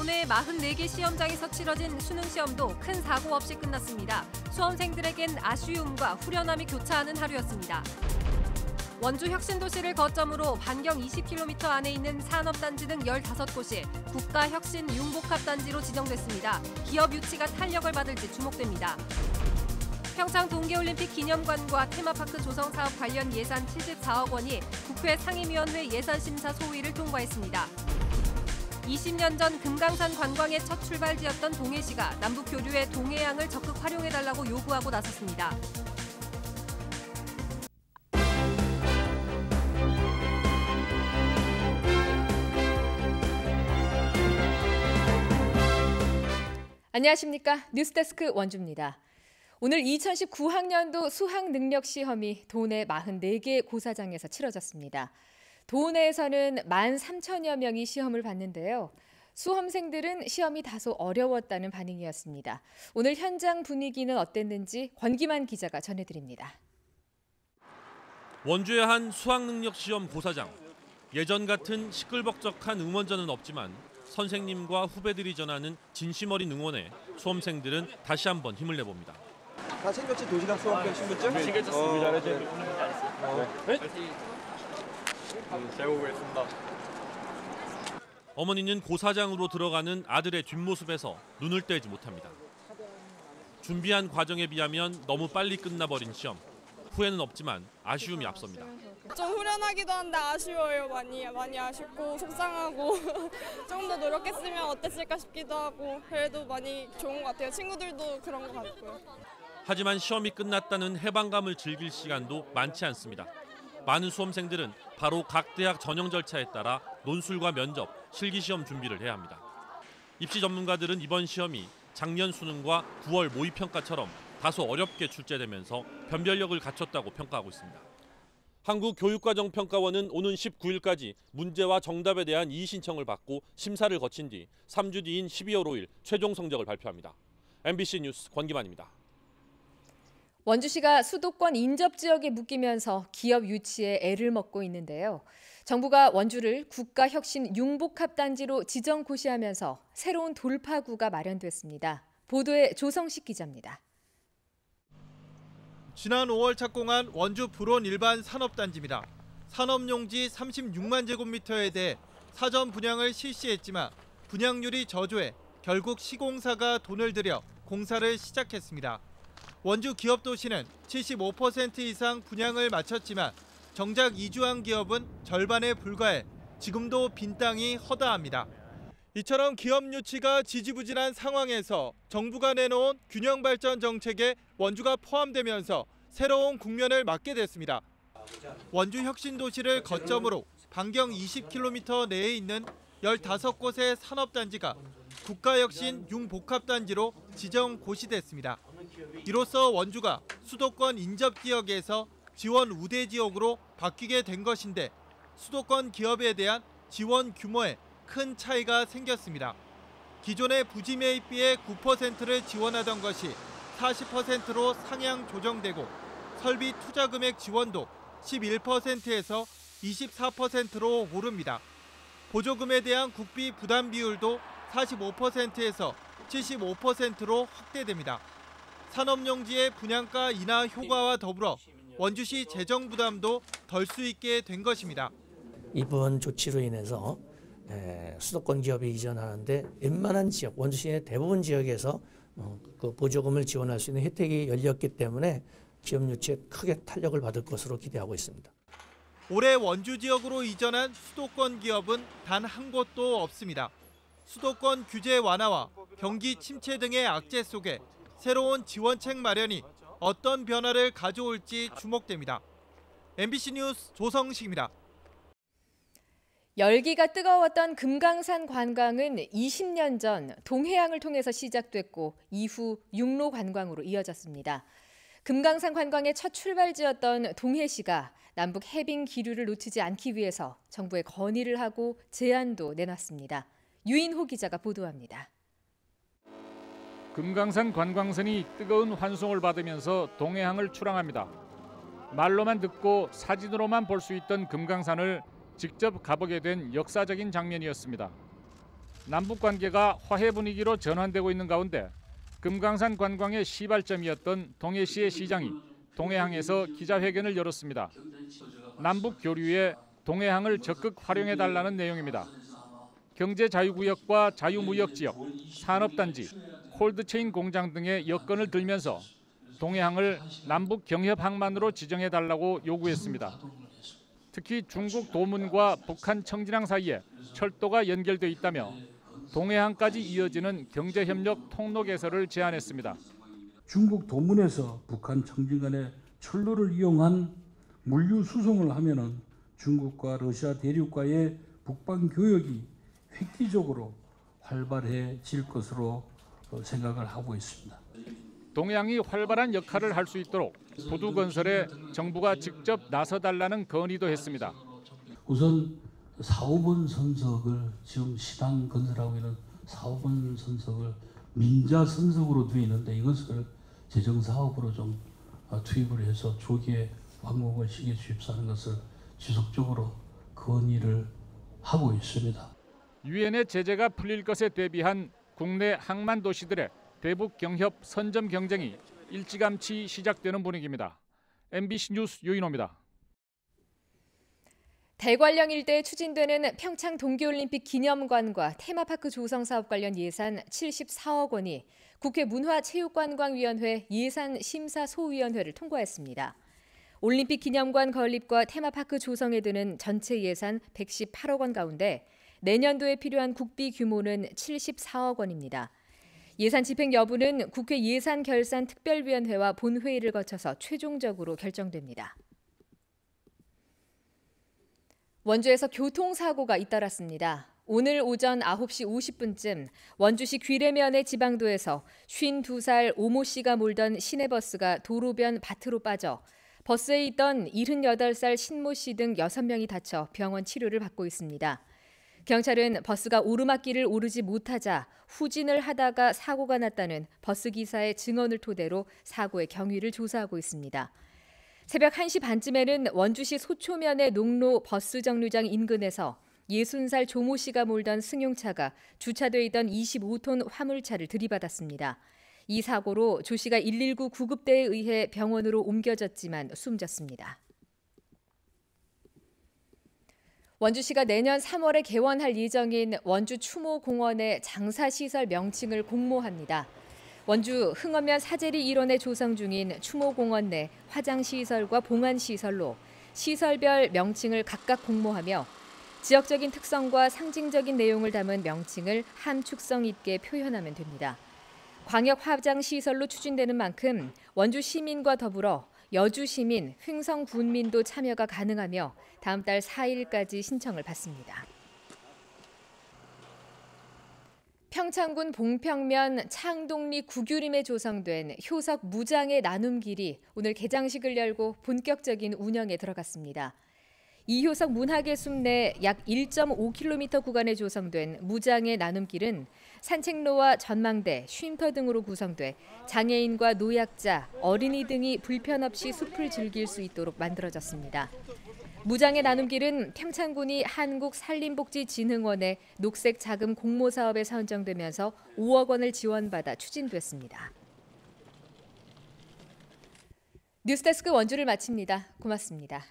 도내 44개 시험장에서 치러진 수능 시험도 큰 사고 없이 끝났습니다. 수험생들에겐 아쉬움과 후련함이 교차하는 하루였습니다. 원주 혁신도시를 거점으로 반경 20km 안에 있는 산업단지 등 15곳이 국가혁신 융복합단지로 지정됐습니다. 기업 유치가 탄력을 받을지 주목됩니다. 평창 동계올림픽 기념관과 테마파크 조성 사업 관련 예산 74억 원이 국회 상임위원회 예산심사 소위를 통과했습니다. 20년 전 금강산 관광의 첫 출발지였던 동해시가 남북 교류의 동해양을 적극 활용해달라고 요구하고 나섰습니다. 안녕하십니까. 뉴스데스크 원주입니다. 오늘 2019학년도 수학능력시험이 도내 44개 고사장에서 치러졌습니다. 도내에서는 13,000여 명이 시험을 봤는데요. 수험생들은 시험이 다소 어려웠다는 반응이었습니다. 오늘 현장 분위기는 어땠는지 권기만 기자가 전해드립니다. 원주의 한 수학능력시험 고사장. 예전 같은 시끌벅적한 응원전은 없지만 선생님과 후배들이 전하는 진심 어린 응원에 수험생들은 다시 한번 힘을 내봅니다. 다 챙겼지? 도시락 수업병 챙겼죠? 네, 챙겼습니다. 네. 잘 보겠습니다. 어머니는 고사장으로 들어가는 아들의 뒷모습에서 눈을 떼지 못합니다. 준비한 과정에 비하면 너무 빨리 끝나버린 시험. 후회는 없지만 아쉬움이 앞섭니다. 좀 후련하기도 한데 아쉬워요. 많이 아쉽고 속상하고 조금 더 노력했으면 어땠을까 싶기도 하고 그래도 많이 좋은 것 같아요. 친구들도 그런 것 같고요. 하지만 시험이 끝났다는 해방감을 즐길 시간도 많지 않습니다. 많은 수험생들은 바로 각 대학 전형 절차에 따라 논술과 면접, 실기시험 준비를 해야 합니다. 입시 전문가들은 이번 시험이 작년 수능과 9월 모의평가처럼 다소 어렵게 출제되면서 변별력을 갖췄다고 평가하고 있습니다. 한국교육과정평가원은 오는 19일까지 문제와 정답에 대한 이의 신청을 받고 심사를 거친 뒤 3주 뒤인 12월 5일 최종 성적을 발표합니다. MBC 뉴스 권기만입니다. 원주시가 수도권 인접 지역에 묶이면서 기업 유치에 애를 먹고 있는데요. 정부가 원주를 국가혁신 융복합단지로 지정 고시하면서 새로운 돌파구가 마련됐습니다. 보도에 조성식 기자입니다. 지난 5월 착공한 원주 불온 일반 산업단지입니다. 산업용지 36만 제곱미터에 대해 사전 분양을 실시했지만 분양률이 저조해 결국 시공사가 돈을 들여 공사를 시작했습니다. 원주 기업도시는 75% 이상 분양을 마쳤지만 정작 이주한 기업은 절반에 불과해 지금도 빈 땅이 허다합니다. 이처럼 기업 유치가 지지부진한 상황에서 정부가 내놓은 균형 발전 정책에 원주가 포함되면서 새로운 국면을 맞게 됐습니다. 원주 혁신도시를 거점으로 반경 20km 내에 있는 15곳의 산업단지가 국가혁신 융복합단지로 지정 고시됐습니다. 이로써 원주가 수도권 인접지역에서 지원 우대 지역으로 바뀌게 된 것인데 수도권 기업에 대한 지원 규모에 큰 차이가 생겼습니다. 기존의 부지 매입비의 9%를 지원하던 것이 40%로 상향 조정되고 설비 투자 금액 지원도 11%에서 24%로 오릅니다. 보조금에 대한 국비 부담 비율도 45%에서 75%로 확대됩니다. 산업용지의 분양가 인하 효과와 더불어 원주시 재정 부담도 덜 수 있게 된 것입니다. 이번 조치로 인해서 수도권 기업이 이전하는데 웬만한 지역, 원주시의 대부분 지역에서 그 보조금을 지원할 수 있는 혜택이 열렸기 때문에 기업 유치에 크게 탄력을 받을 것으로 기대하고 있습니다. 올해 원주 지역으로 이전한 수도권 기업은 단 한 곳도 없습니다. 수도권 규제 완화와 경기 침체 등의 악재 속에 새로운 지원책 마련이 어떤 변화를 가져올지 주목됩니다. MBC 뉴스 조성식입니다. 열기가 뜨거웠던 금강산 관광은 20년 전 동해안을 통해서 시작됐고 이후 육로 관광으로 이어졌습니다. 금강산 관광의 첫 출발지였던 동해시가 남북 해빙 기류를 놓치지 않기 위해서 정부에 건의를 하고 제안도 내놨습니다. 유인호 기자가 보도합니다. 금강산 관광선이 뜨거운 환송을 받으면서 동해항을 출항합니다. 말로만 듣고 사진으로만 볼 수 있던 금강산을 직접 가보게 된 역사적인 장면이었습니다. 남북 관계가 화해 분위기로 전환되고 있는 가운데 금강산 관광의 시발점이었던 동해시의 시장이 동해항에서 기자회견을 열었습니다. 남북 교류에 동해항을 적극 활용해달라는 내용입니다. 경제자유구역과 자유무역지역, 산업단지, 콜드체인 공장 등의 여건을 들면서 동해항을 남북 경협항만으로 지정해달라고 요구했습니다. 특히 중국 도문과 북한 청진항 사이에 철도가 연결돼 있다며 동해항까지 이어지는 경제협력 통로 개설을 제안했습니다. 중국 도문에서 북한 청진 간의 철로를 이용한 물류 수송을 하면은 중국과 러시아 대륙과의 북방 교역이 획기적으로 활발해질 것으로 생각을 하고 있습니다. 동해항이 활발한 역할을 할 수 있도록 부두 건설에 정부가 직접 나서달라는 건의도 했습니다. 우선 4호번 선석을 지금 시당 건설하고 있는 4호번 선석을 민자 선석으로 되어 있는데 이것을 재정사업으로 좀 투입을 해서 조기에 완공을 시켜 주십사는 것을 지속적으로 건의를 하고 있습니다. 유엔의 제재가 풀릴 것에 대비한 국내 항만 도시들의 대북 경협 선점 경쟁이 일찌감치 시작되는 분위기입니다. MBC 뉴스 유인호입니다. 대관령 일대에 추진되는 평창 동계올림픽 기념관과 테마파크 조성 사업 관련 예산 74억 원이 국회 문화체육관광위원회 예산심사소위원회를 통과했습니다. 올림픽 기념관 건립과 테마파크 조성에 드는 전체 예산 118억 원 가운데 내년도에 필요한 국비 규모는 74억 원입니다. 예산 집행 여부는 국회 예산결산특별위원회와 본회의를 거쳐서 최종적으로 결정됩니다. 원주에서 교통사고가 잇따랐습니다. 오늘 오전 9시 50분쯤 원주시 귀래면의 지방도에서 52살 오모 씨가 몰던 시내버스가 도로변 밭으로 빠져 버스에 있던 78살 신모 씨 등 6명이 다쳐 병원 치료를 받고 있습니다. 경찰은 버스가 오르막길을 오르지 못하자 후진을 하다가 사고가 났다는 버스기사의 증언을 토대로 사고의 경위를 조사하고 있습니다. 새벽 1시 반쯤에는 원주시 소초면의 농로 버스 정류장 인근에서 60살 조모 씨가 몰던 승용차가 주차돼 있던 25톤 화물차를 들이받았습니다. 이 사고로 조 씨가 119 구급대에 의해 병원으로 옮겨졌지만 숨졌습니다. 원주시가 내년 3월에 개원할 예정인 원주 추모공원의 장사시설 명칭을 공모합니다. 원주 흥원면 사제리 일원에 조성 중인 추모공원 내 화장시설과 봉안시설로 시설별 명칭을 각각 공모하며 지역적인 특성과 상징적인 내용을 담은 명칭을 함축성 있게 표현하면 됩니다. 광역 화장시설로 추진되는 만큼 원주 시민과 더불어 여주 시민, 횡성 군민도 참여가 가능하며 다음 달 4일까지 신청을 받습니다. 평창군 봉평면 창동리 구규림에 조성된 효석 무장의 나눔길이 오늘 개장식을 열고 본격적인 운영에 들어갔습니다. 이효석 문학의 숲 내 약 1.5km 구간에 조성된 무장의 나눔길은 산책로와 전망대, 쉼터 등으로 구성돼 장애인과 노약자, 어린이 등이 불편 없이 숲을 즐길 수 있도록 만들어졌습니다. 무장의 나눔길은 평창군이 한국산림복지진흥원의 녹색 자금 공모 사업에 선정되면서 5억 원을 지원받아 추진됐습니다. 뉴스데스크 원주를 마칩니다. 고맙습니다.